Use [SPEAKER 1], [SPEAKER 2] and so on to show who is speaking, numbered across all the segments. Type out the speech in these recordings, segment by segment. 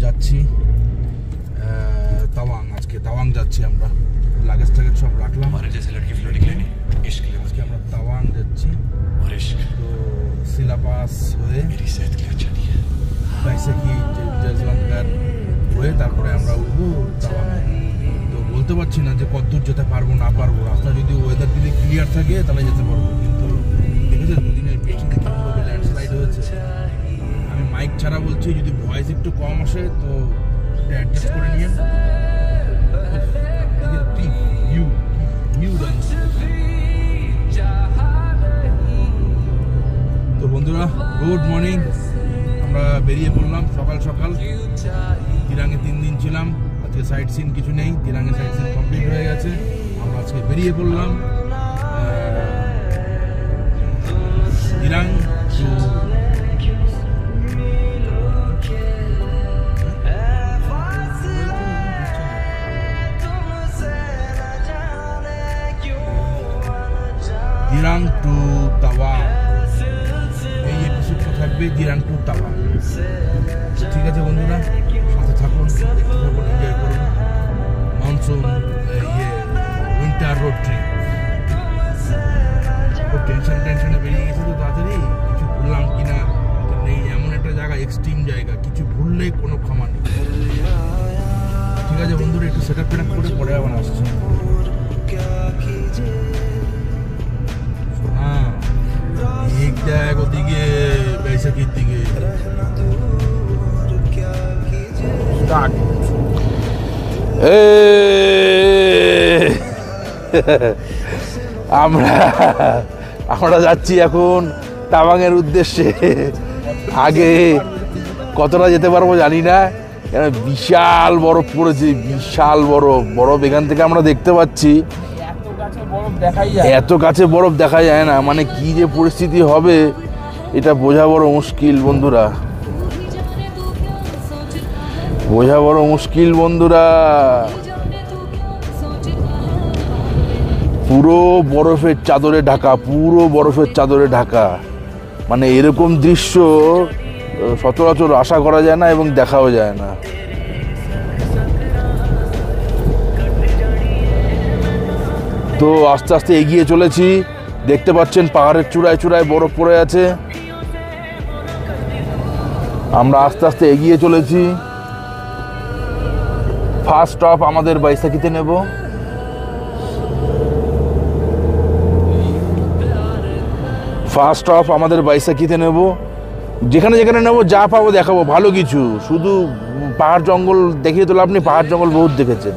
[SPEAKER 1] যাচ্ছি তাওয়াং। আজকে তাওয়াং যাচ্ছি আমরা, লাগেজ টাগেজ সব রাখলাম। আজকে আমরা তাওয়াং যাচ্ছি। তো সিলাপাস হয়ে বাইসাখি জজলঙ্কার হয়ে তারপরে আমরা উঠবো তাওয়াং। তো বলতে পারছি না যে কত দূর যেতে পারবো না পারবো। রাস্তা যদি ওয়েদার যদি ক্লিয়ার থাকে তাহলে যেতে পারবো, কিন্তু দেখেছেন দুদিনের বৃষ্টিতে কীভাবে ল্যান্ডস্লাইড হয়েছে। আমি মাইক ছাড়া বলছি, যদি ভয়েস একটু কম আসে তো অ্যাডজাস্ট করে নিয়ে। তো বন্ধুরা, গুড মর্নিং। আমরা বেরিয়ে পড়লাম সকাল সকাল। দিরাঙে 3 দিন ছিলাম, আজকে সাইট সিন কিছু নেই। দিরাঙে সাইট সিন কমপ্লিট হয়ে গেছে। আমরা আজকে বেরিয়ে পড়লাম দিরাং টু দিরাং টু তাওয়াং। এই এপিসোডটা থাকবে দিরাং টু তাওয়াং। ঠিক আছে বন্ধুরা, সাথে থাকুন, এনজয় করুন মনসুন উইন্টার রোড ট্রিপ। খুব টেনশনে বেরিয়ে গেছে তো তাড়াতাড়ি, কিছু ভুললাম কিনা নেই। এমন একটা জায়গা, এক্সট্রিম জায়গা, কিছু ভুললে কোনো ক্ষমা নেই। ঠিক আছে বন্ধুরা, একটু সেট আপ করে পরে আবার আসছি। দেখ ওদিকে বাইসাখির দিকে আমরা যাচ্ছি এখন তাওয়াংয়ের উদ্দেশ্যে। আগে কতটা যেতে পারবো জানি না, কেন বিশাল বরফ পড়েছে, বিশাল বরফ এখান থেকে আমরা দেখতে পাচ্ছি। এত কাছে বরফ দেখা যায় না, মানে কি যে পরিস্থিতি হবে এটা বোঝা বড় মুশকিল বন্ধুরা, বোঝা বড় মুশকিল বন্ধুরা। পুরো বরফের চাদরে ঢাকা, পুরো বরফের চাদরে ঢাকা। মানে এরকম দৃশ্য সচরাচর আশা করা যায় না এবং দেখাও যায় না। তো আস্তে আস্তে এগিয়ে চলেছি। দেখতে পাচ্ছেন পাহাড়ের চূড়ায় চূড়ায় বরফ পড়ে আছে। আমরা আস্তে আস্তে এগিয়ে চলেছি। ফার্স্ট স্টপ আমাদের বাইসাখিতে নেব। ফার্স্ট স্টপ আমাদের বাইসাখিতে নেব। যেখানে যেখানে নেব যা পাবো দেখাবো, ভালো কিছু। শুধু পাহাড় জঙ্গল দেখিয়ে তো লাভ নেই, পাহাড় জঙ্গল বহুত দেখেছেন।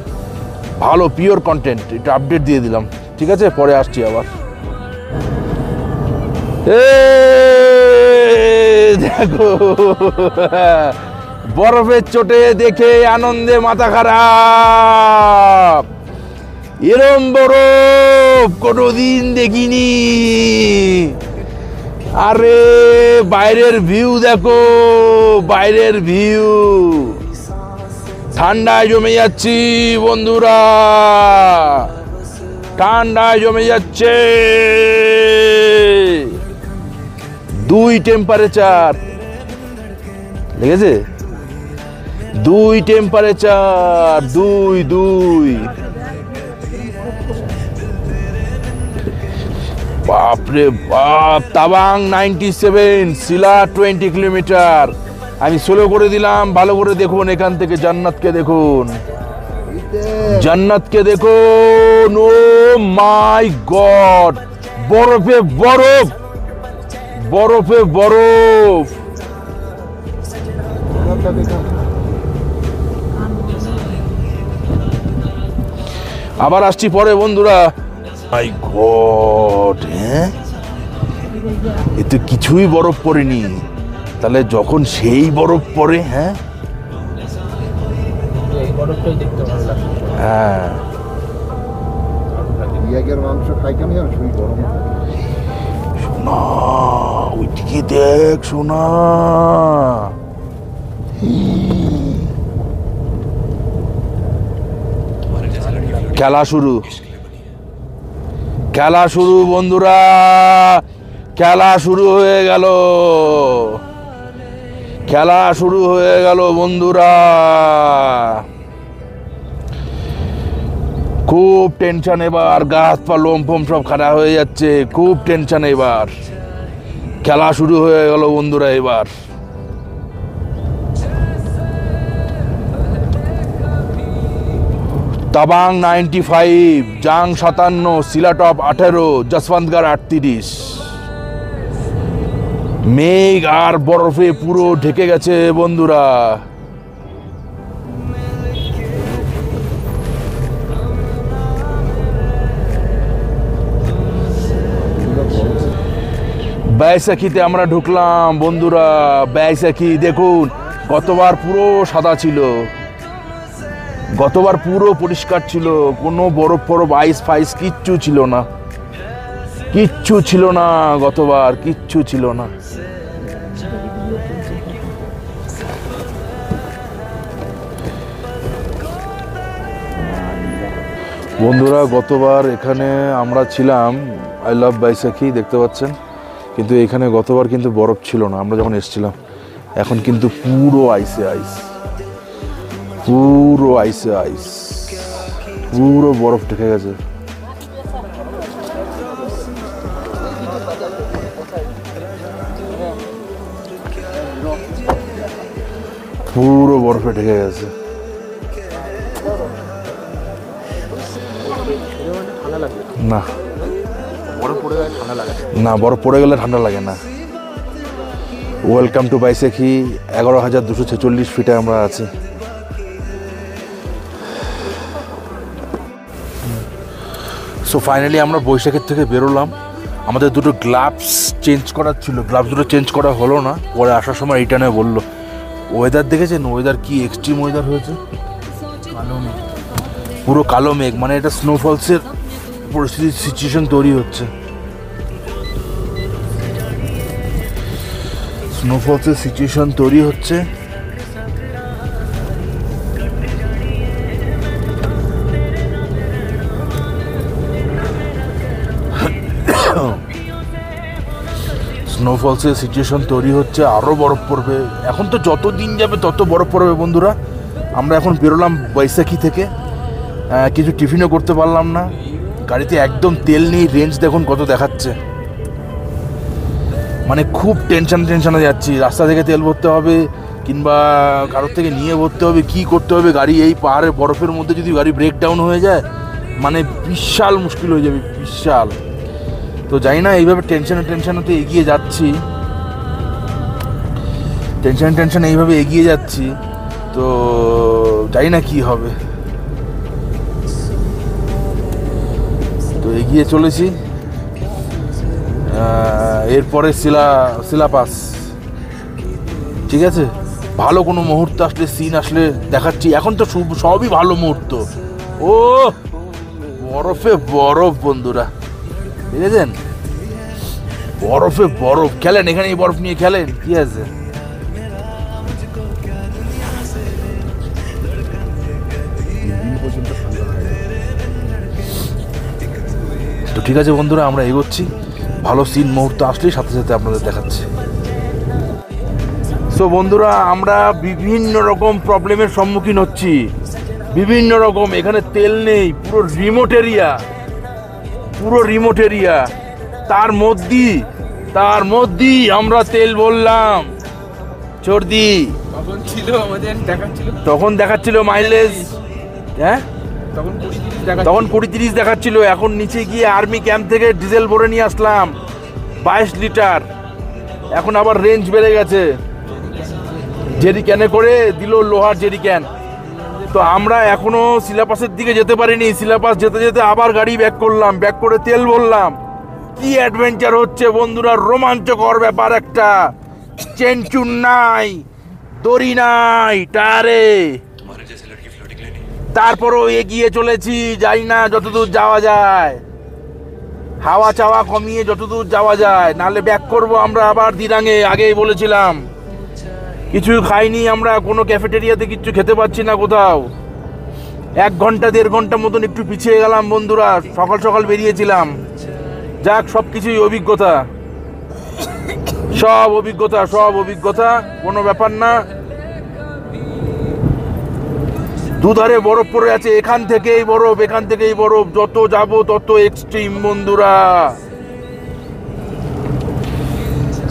[SPEAKER 1] ভালো পিওর কন্টেন্ট, এটা আপডেট দিয়ে দিলাম। ঠিক আছে, পরে আসছি আবার। দেখো বরফের চোটে দেখে আনন্দে মাথা খারাপ। এরম বরফ কোনোদিন দেখিনি। আরে বাইরের ভিউ দেখো, বাইরের ভিউ। ঠান্ডায় জমে যাচ্ছি বন্ধুরা, ঠান্ডায় জমে যাচ্ছে। 2 টেম্পারেচার লেগেছে, 2 টেম্পারেচার, 2। বাপরে বাপ। Tawang 97, Silat 20 kilometre. আমি স্লো করে দিলাম, ভালো করে দেখুন। এখান থেকে জান্নাতকে দেখুন, জান্নাতকে দেখুন। ও মাই গড, বরফে বরফ, বরফে বরফ। আবার আসছি পরে বন্ধুরা। মাই গড, হ্যাঁ এতে কিছুই বরফ পড়েনি, তাহলে যখন সেই বরফ পড়ে, হ্যাঁ হ্যাঁ সোনা, ওইদিকে দেখ সোনা। খেলা শুরু, খেলা শুরু বন্ধুরা, খেলা শুরু হয়ে গেল। খেলা শুরু হয়ে গেল বন্ধুরা, খুব টেনশন এবার, গা হাত পা লোম ফোম সব খাড়া হয়ে যাচ্ছে, খুব টেনশন এবার। খেলা শুরু হয়ে গেল বন্ধুরা এবার। তাবাং 95, জাং 57, সিলাটপ 18, যশবন্তগড় 38। মেঘ আর বরফে পুরো ঢেকে গেছে বন্ধুরা। বৈশাখীতে আমরা ঢুকলাম বন্ধুরা। বৈশাখী দেখুন, গতবার পুরো সাদা ছিল, গতবার পুরো পরিষ্কার ছিল, কোনো বরফ ফরফ আইস ফাইস কিচ্ছু ছিল না, কিচ্ছু ছিল না, গতবার কিচ্ছু ছিল না। বন্ধুরা গতবার এখানে আমরা ছিলাম, আই লাভ বৈশাখী দেখতে পাচ্ছেন, কিন্তু এখানে গতবার কিন্তু বরফ ছিল না আমরা যখন এসেছিলাম। এখন কিন্তু পুরো আইসে আইস, পুরো আইসে আইস, পুরো বরফ ঢেকে গেছে। পুরো বরফে ঢেকে গেছে। না না, বরফ পড়ে গেলে ঠান্ডা লাগে না। ওয়েলকাম টু বৈশাখী। 11,246 ফিটে আমরা আছি। সো ফাইনালি আমরা বৈশাখীর থেকে বেরোলাম। আমাদের দুটো গ্লাভস চেঞ্জ করার ছিল, গ্লাভস দুটো চেঞ্জ করা হলো না। পরে আসার সময় রিটার্নে বললো। ওয়েদার দেখেছেন, ওয়েদার কি এক্সট্রিম ওয়েদার হয়েছে, পুরো কালো মেঘ, মানে এটা স্নোফলসের পরিস্থিতি, সিচুয়েশন তৈরি হচ্ছে, স্নোফলসের সিচুয়েশন তৈরি হচ্ছে। স্নোফলসের সিচুয়েশন তৈরি হচ্ছে, আরও বরফ পড়বে। এখন তো যত দিন যাবে তত বরফ পড়বে বন্ধুরা। আমরা এখন বেরোলাম বৈশাখী থেকে, কিছু টিফিনও করতে পারলাম না, গাড়িতে একদম তেল নেই। রেঞ্জ দেখুন কত দেখাচ্ছে, মানে খুব টেনশনে যাচ্ছি। রাস্তা থেকে তেল ভরতে হবে কিংবা কারোর থেকে নিয়ে ভরতে হবে, কি করতে হবে। গাড়ি এই পাহাড়ের বরফের মধ্যে যদি গাড়ি ব্রেকডাউন হয়ে যায়, মানে বিশাল মুশকিল হয়ে যাবে, বিশাল। তো জানি না, এইভাবে টেনশনে এগিয়ে যাচ্ছি, টেনশনে এইভাবে এগিয়ে যাচ্ছি, তো জানি না কি হবে। তো এগিয়ে চলেছি। এরপরে শিলাপাস, ঠিক আছে। ভালো কোনো মুহূর্ত আসলে, সিন আসলে দেখাচ্ছি। এখন তো সবই ভালো মুহূর্ত। ও বরফে বরফ বন্ধুরা, দেখেছেন, বরফে বরফ। খেলেন এখানে, এই বরফ নিয়ে খেলেন, কি আছে। তো ঠিক আছে বন্ধুরা, আমরা এগোচ্ছি। ভালো সিন মুহূর্ত আসলেই সাথে সাথে আপনাদের দেখাচ্ছি। সো বন্ধুরা, আমরা বিভিন্ন রকম প্রবলেমের সম্মুখীন হচ্ছি, বিভিন্ন রকম। এখানে তেল নেই, পুরো রিমোট এরিয়া। তার মধ্যেই আমরা তেল বললাম চর্দি। তখন দেখাচ্ছিল মাইলেজ, হ্যাঁ তখন 20-30 দেখাচ্ছিল। এখন নিচে গিয়ে আর্মি ক্যাম্প থেকে ডিজেল ভরে নিয়ে আসলাম 22 লিটার। এখন আবার রেঞ্জ বেড়ে গেছে, জেরিক্যানে করে দিল, লোহার জেরিক্যান। তো আমরা এখনো শিলাপাসের দিকে যেতে পারিনি। শিলাপাস যেতে যেতে আবার গাড়ি ব্যাক করলাম, ব্যাক করে তেল ভরলাম। কি অ্যাডভেঞ্চার হচ্ছে বন্ধুরা, রোমাঞ্চকর ব্যাপার একটা। চেনচুন নাই, দড়ি নাই টায়ারে, তারপরও এগিয়ে চলেছি। যাই না যতদূর যাওয়া যায়, হাওয়া চাওয়া কমিয়ে যতদূর যাওয়া যায়, নাহলে ব্যাক করব আমরা আবার দিরাঙে। আগেই বলেছিলাম, কিছু খাইনি আমরা, কোনো ক্যাফেটেরিয়াতে কিচ্ছু খেতে পাচ্ছি না কোথাও। 1 ঘন্টা 1.5 ঘন্টা মতন একটু পিছিয়ে গেলাম বন্ধুরা। সকাল সকাল বেরিয়েছিলাম, যাক সব কিছুই অভিজ্ঞতা। সব অভিজ্ঞতা, কোনো ব্যাপার না। দুধারে বরফ পড়ে আছে, এখান থেকেই বরফ, যত যাব তত এক্সট্রিম বন্ধুরা।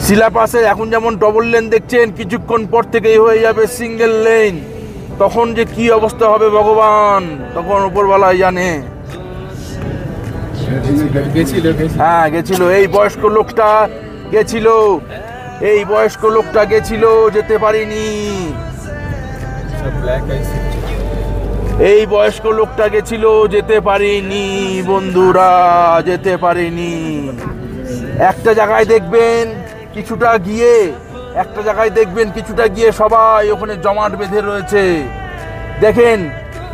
[SPEAKER 1] সিলাপাসে এখন যেমন ডবল লেন দেখছেন, কিছুক্ষণ পর থেকেই হয়ে যাবে সিঙ্গেল লেন। তখন যে কি অবস্থা হবে ভগবান, তখন উপরওয়ালাই জানে। হ্যাঁ গেছিল, এই বয়স্ক লোকটা গেছিল, যেতে পারিনি। এই বয়স্ক লোকটা গেছিল, যেতে পারিনি বন্ধুরা, যেতে পারিনি। একটা জায়গায় দেখবেন কিছুটা গিয়ে সবাই ওখানে জমাট বেঁধে রয়েছে, দেখেন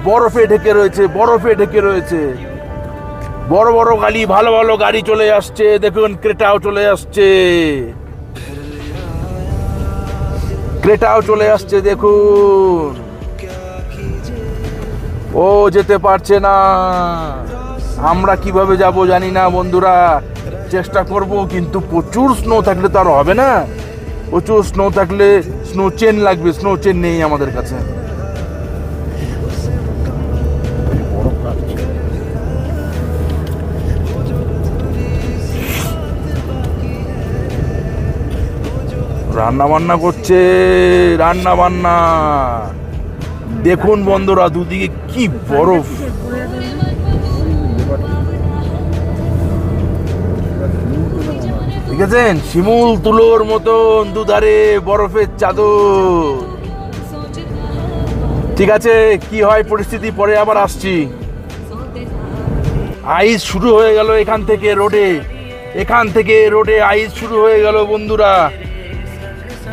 [SPEAKER 1] বরফে ঢেকে রয়েছে। বড় বড় গাড়ি, ভালো ভালো গাড়ি চলে আসছে, দেখুন ক্রেটাও চলে আসছে, দেখুন। ও যেতে পারছে না, আমরা কিভাবে যাব জানি না বন্ধুরা, চেষ্টা করব, কিন্তু প্রচুর স্নো থাকলে তো আর হবে না। প্রচুর স্নো থাকলে স্নো চেন লাগবে, স্নো চেন নেই আমাদের কাছে। রান্না বান্না দেখুন বন্ধুরা, দুদিকে কি বরফ। দেখেছেন, শিমুল তুলোর মতন দুধারে বরফের চাদর। ঠিক আছে, কি হয় পরিস্থিতি পরে আবার আসছি। আইস শুরু হয়ে গেল এখান থেকে রোডে আইস শুরু হয়ে গেল বন্ধুরা।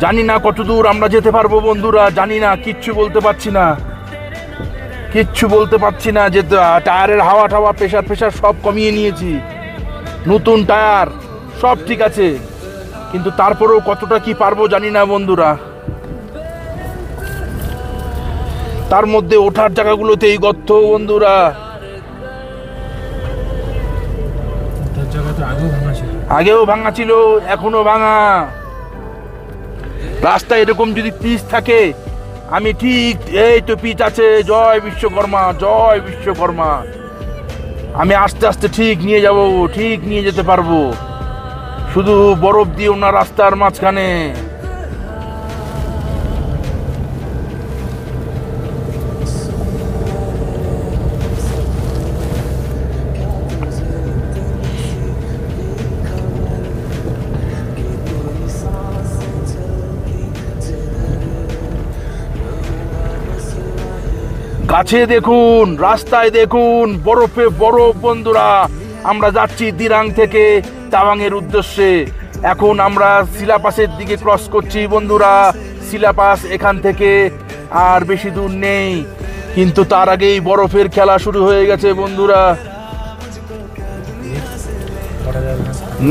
[SPEAKER 1] জানি না কতদূর আমরা যেতে পারবো বন্ধুরা, জানি না, কিচ্ছু বলতে পারছি না। যে টায়ারের হাওয়া প্রেশার সব কমিয়ে নিয়েছি, নতুন টায়ার, সব ঠিক আছে, কিন্তু তারপরেও কতটা কি পারবো জানি না বন্ধুরা। তার মধ্যে ওঠার জায়গাগুলোতেই গর্ত বন্ধুরা। আগেও ভাঙা ছিল, এখনো ভাঙা। রাস্তায় এরকম যদি পিচ থাকে, আমি ঠিক, এই তো পিচ আছে, জয় বিশ্বকর্মা, আমি আস্তে আস্তে ঠিক নিয়ে যেতে পারবো। শুধু বরফ দিও না রাস্তার মাঝখানে। গাছে দেখুন, রাস্তায় দেখুন, বরফে বরফ বন্ধুরা। আমরা যাচ্ছি দিরাং থেকে তাওয়াং এর উদ্দেশ্যে। এখন আমরা সিলাপাসের দিকে ক্রস করছি বন্ধুরা। সিলাপাস এখান থেকে আর বেশি দূর নেই, কিন্তু তার আগেই বরফের খেলা শুরু হয়ে গেছে বন্ধুরা।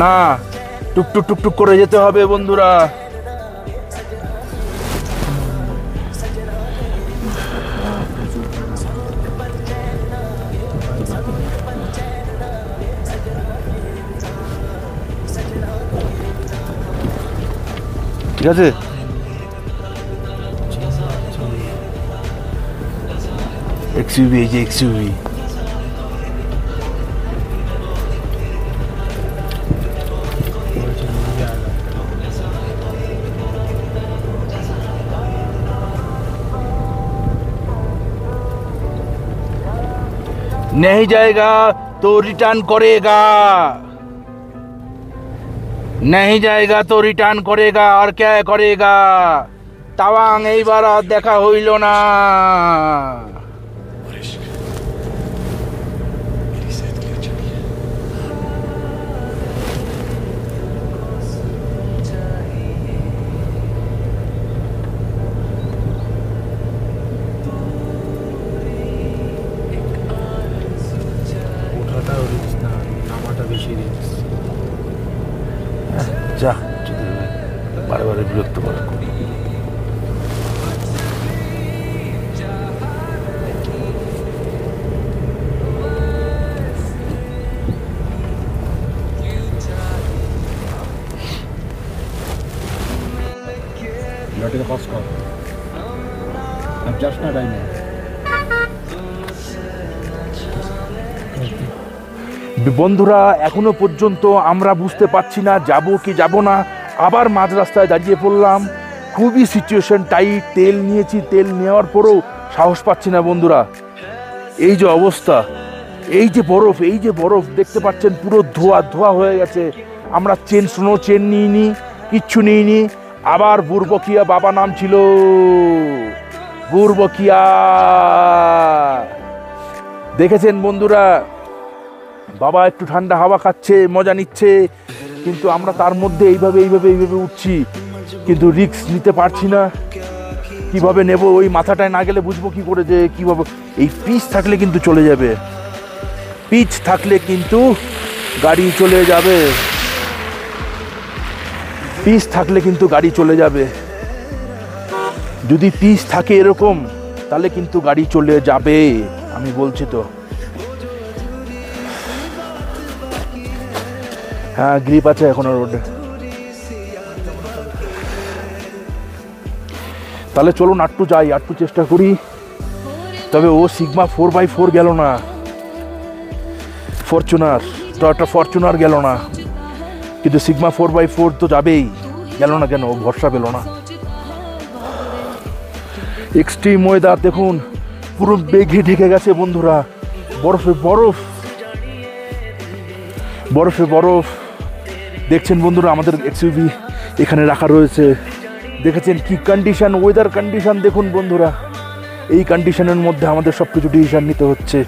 [SPEAKER 1] না, টুকটুক করে যেতে হবে বন্ধুরা। ঠিক আছে, XUV, এই যে XUV। नहीं जाएगा तो रिटर्न करेगा, नहीं जाएगा तो रिटर्न करेगा, और क्या करेगा। তাওয়াং এইবার আর দেখা হইল না। যা, বারে বারে বিরক্ত করে।
[SPEAKER 2] বন্ধুরা এখনো পর্যন্ত আমরা বুঝতে পারছি না যাব কি যাব না, আবার মাঝ রাস্তায় দাঁড়িয়ে পড়লাম। খুবই সিচুয়েশন টাইট, তেল নিয়েছি, তেল নেওয়ার পরেও সাহস পাচ্ছি না বন্ধুরা। এই যে অবস্থা, এই যে বরফ দেখতে পাচ্ছেন, পুরো ধোয়া ধোয়া হয়ে গেছে। আমরা স্নো চেন নিইনি, কিচ্ছু নিইনি। আবার বুরবকিয়া বাবা নাম ছিল, বুরবকিয়া দেখেছেন বন্ধুরা, বাবা একটু ঠান্ডা হাওয়া খাচ্ছে, মজা নিচ্ছে, কিন্তু আমরা তার মধ্যে এইভাবে উঠছি, কিন্তু রিস্ক নিতে পারছি না। কিভাবে নেব, ওই মাথাটায় না গেলে বুঝবো কি করে যে কিভাবে। এই পিচ থাকলে কিন্তু চলে যাবে, পিচ থাকলে কিন্তু গাড়ি চলে যাবে, পিচ থাকলে কিন্তু গাড়ি চলে যাবে। যদি পিচ থাকে এরকম, তাহলে কিন্তু গাড়ি চলে যাবে, আমি বলছি তো। হ্যাঁ, গ্রিপ আছে এখনো রোডে। তাহলে চলুন আটটু যাই, আটটু চেষ্টা করি। তবে ও সিগমা 4x4 গেল না, টয়োটা ফরচুনার গেল না, কিন্তু সিগমা 4x4 তো যাবেই, গেল না কেন? ও ভরসা পেল না। এক্সট্রিম ওয়েদার দেখুন, পুরো মেঘে ঢেকে গেছে বন্ধুরা, বরফে বরফ। দেখছেন বন্ধুরা, আমাদের এক্সইউভি এখানে রাখা রয়েছে। দেখেছেন কি কন্ডিশন, ওয়েদার কন্ডিশন দেখুন বন্ধুরা। এই কন্ডিশনের মধ্যে আমাদের সব কিছু ডিসিশন নিতে হচ্ছে।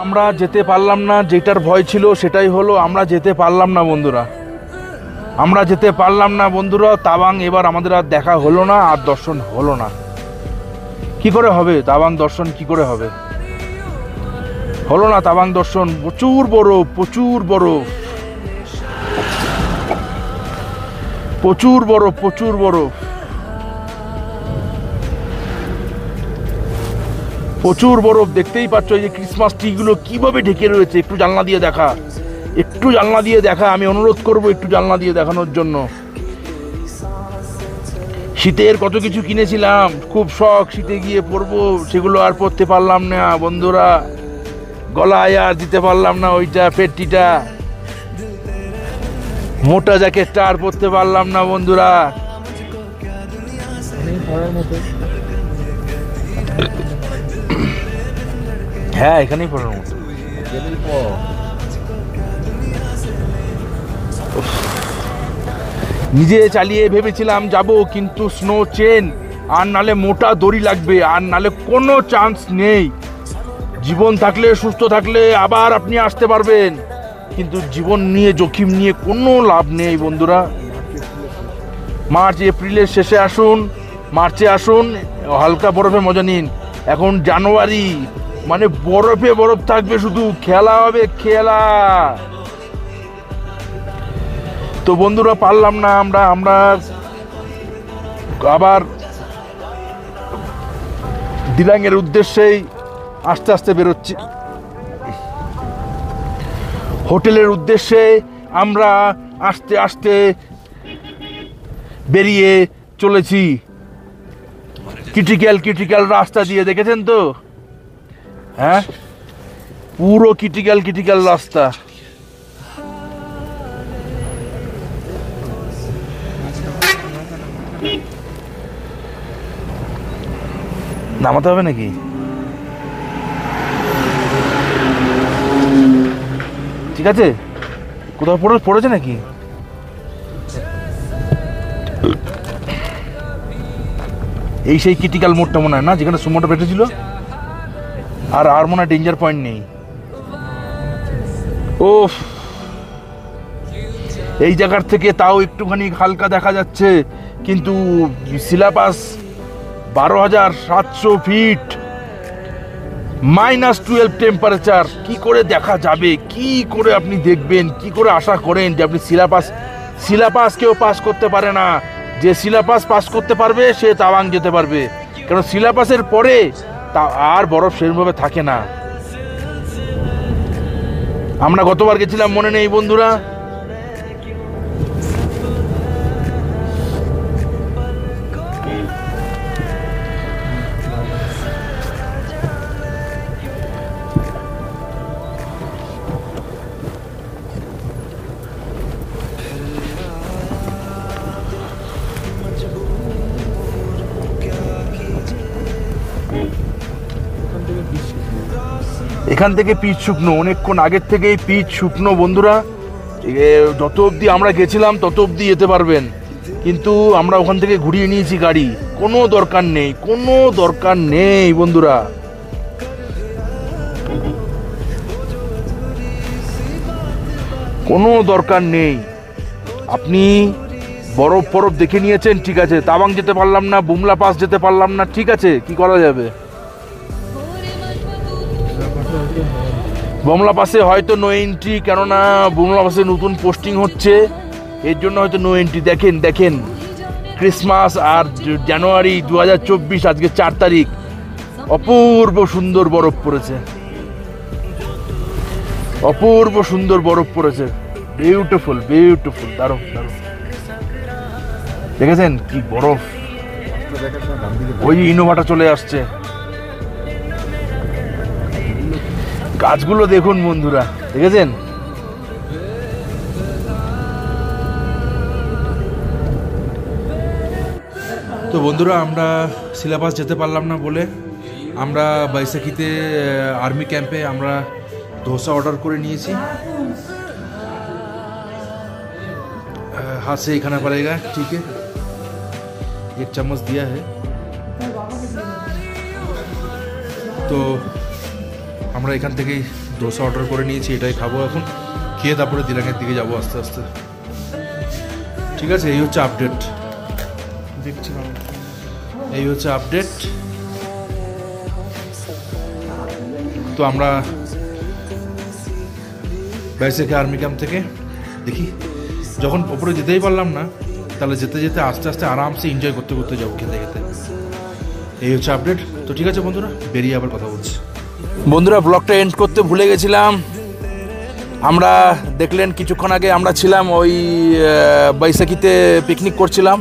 [SPEAKER 2] আমরা যেতে পারলাম না, যেটার ভয় ছিল সেটাই হলো, আমরা যেতে পারলাম না বন্ধুরা, আমরা যেতে পারলাম না বন্ধুরা। তাওয়াং এবার আমাদের আর দেখা হলো না, আর দর্শন হলো না। কি করে হবে তাওয়াং দর্শন, কি করে হবে? হলো না তাওয়াং দর্শন। প্রচুর বরফ, প্রচুর বরফ, প্রচুর বরফ, প্রচুর বরফ, প্রচুর বরফ। দেখতেই পাচ্ছ এই যে ক্রিসমাস ট্রিগুলো কিভাবে ঢেকে রয়েছে। একটু জানলা দিয়ে দেখা, একটু জানলা দিয়ে দেখা, আমি অনুরোধ করবো একটু জানলা দিয়ে দেখানোর জন্য। শীতের কত কিছু কিনেছিলাম, খুব শখ শীতে গিয়ে পরবো, সেগুলো আর পরতে পারলাম না বন্ধুরা। গলায় আর দিতে পারলাম না ওইটা পেট্টিটা, মোটা জ্যাকেটটা আর পরতে পারলাম না বন্ধুরা। হ্যাঁ, এখানেই পড়ার মতো। নিজে চালিয়ে ভেবেছিলাম যাব, কিন্তু স্নো চেন আর নালে মোটা দড়ি লাগবে, আর নালে কোনো চান্স নেই। জীবন থাকলে, সুস্থ থাকলে আবার আপনি আসতে পারবেন, কিন্তু জীবন নিয়ে জোখিম নিয়ে কোনো লাভ নেই বন্ধুরা। মার্চ এপ্রিলের শেষে আসুন, মার্চে আসুন, হালকা বরফে মজা নিন। এখন জানুয়ারি, মানে বরফে বরফ থাকবে, শুধু খেলা হবে, খেলা। তো বন্ধুরা পারলাম না, আমরা আবার দিলাংয়ের উদ্দেশ্যেই আস্তে আস্তে বেরোচ্ছি। হোটেলের উদ্দেশ্যে আমরা আস্তে আস্তে বেরিয়ে চলেছি। ক্রিটিক্যাল রাস্তা দিয়ে, দেখেছেন তো? হ্যাঁ, পুরো ক্রিটিক্যাল রাস্তা। নামাতে হবে নাকি? ঠিক আছে, কোথাও পড়েছে নাকি? এই সেই ক্রিটিক্যাল মোড়টা মনে হয় না, যেখানে সুমোটা বেঁধেছিল। আর মনে হয় ডেঞ্জার পয়েন্ট নেই। ওফ, এই জায়গার থেকে তাও একটুখানি হালকা দেখা যাচ্ছে, কিন্তু সিলাবাস 12,700 ফিট, -12 টেম্পারেচার। কি করে দেখা যাবে, কি করে আপনি দেখবেন, কি করে আশা করেন যে আপনি সিলাবাস কেউ পাস করতে পারে না। যে সিলাবাস পাস করতে পারবে সে তাওয়াং যেতে পারবে, কারণ সিলাবাসের পরে তা আর বরফ সেরকমভাবে থাকে না। আমরা গতবার গেছিলাম, মনে নেই বন্ধুরা? এখান থেকে পিচ শুকনো, অনেকক্ষণ আগের থেকেই পিচ শুকনো বন্ধুরা। যত অবধি আমরা গেছিলাম তত অবধি যেতে পারবেন, কিন্তু আমরা ওখান থেকে ঘুরিয়ে নিয়েছি গাড়ি। কোনো দরকার নেই, কোনো দরকার নেই বন্ধুরা। কোনো দরকার নেই। আপনি বরফ ফরফ দেখে নিয়েছেন, ঠিক আছে। তাওয়াং যেতে পারলাম না, বুমলা পাস যেতে পারলাম না, ঠিক আছে, কি করা যাবে? বুমলা পাসে হয়তো নো এন্ট্রি, কেননা বুমলা পাসে নতুন পোস্টিং হচ্ছে, এর জন্য হয়তো নো এন্ট্রি। দেখেন দেখেন, ক্রিসমাস আর জানুয়ারি 2024, আজকে 4 তারিখ, অপূর্ব সুন্দর বরফ পড়েছে, অপূর্ব সুন্দর বরফ পড়েছে। বিউটিফুল বিউটিফুল, দারুণ দারুণ। দেখেছেন কি বরফ? ওই ইনোভাটা চলে আসছে। গাছগুলো দেখুন বন্ধুরা, দেখেছেন? তো বন্ধুরা, আমরা সিলেবাস যেতে পারলাম না বলে আমরা বৈশাখীতে आर्मी कैंपे আমরা डोसा ऑर्डर করে নিয়েছি। हाथ से ही खाना पड़ेगा, ठीक है। 1 चम्मच दिया है। তো আমরা এখান থেকেই ডোসা অর্ডার করে নিয়েছি, এটাই খাবো এখন। খেয়ে তারপরে দিলাঙের দিকে যাবো আস্তে আস্তে, ঠিক আছে। এই হচ্ছে আপডেট, দেখছিলাম, এই হচ্ছে আপডেট। তো আমরা বৈশাখী आर्मी कैंप থেকে দেখি, যখন ওপরে যেতেই পারলাম না, তাহলে যেতে যেতে আস্তে আস্তে আরামসে এনজয় করতে করতে যাবো খেতে খেতে। এই হচ্ছে আপডেট। তো ঠিক আছে বন্ধুরা, বেরিয়ে আবার কথা বলছি। বন্ধুরা, ব্লগটা এন্ড করতে ভুলে গেছিলাম। আমরা দেখলেন কিছুক্ষণ আগে আমরা ছিলাম ওই বৈশাখীতে পিকনিক করছিলাম।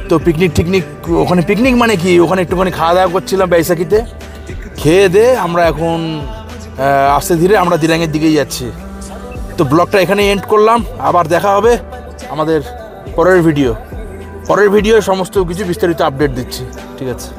[SPEAKER 2] তো পিকনিক টিকনিক, ওখানে পিকনিক মানে কি, ওখানে একটুখানি খাওয়া দাওয়া করছিলাম বৈশাখীতে। খেয়ে দিয়ে আমরা এখন আস্তে ধীরে আমরা দিরাঙের দিকেই যাচ্ছি। তো ব্লগটা এখানে এন্ড করলাম। আবার দেখা হবে আমাদের পরের ভিডিও। সমস্ত কিছু বিস্তারিত আপডেট দিচ্ছি, ঠিক আছে।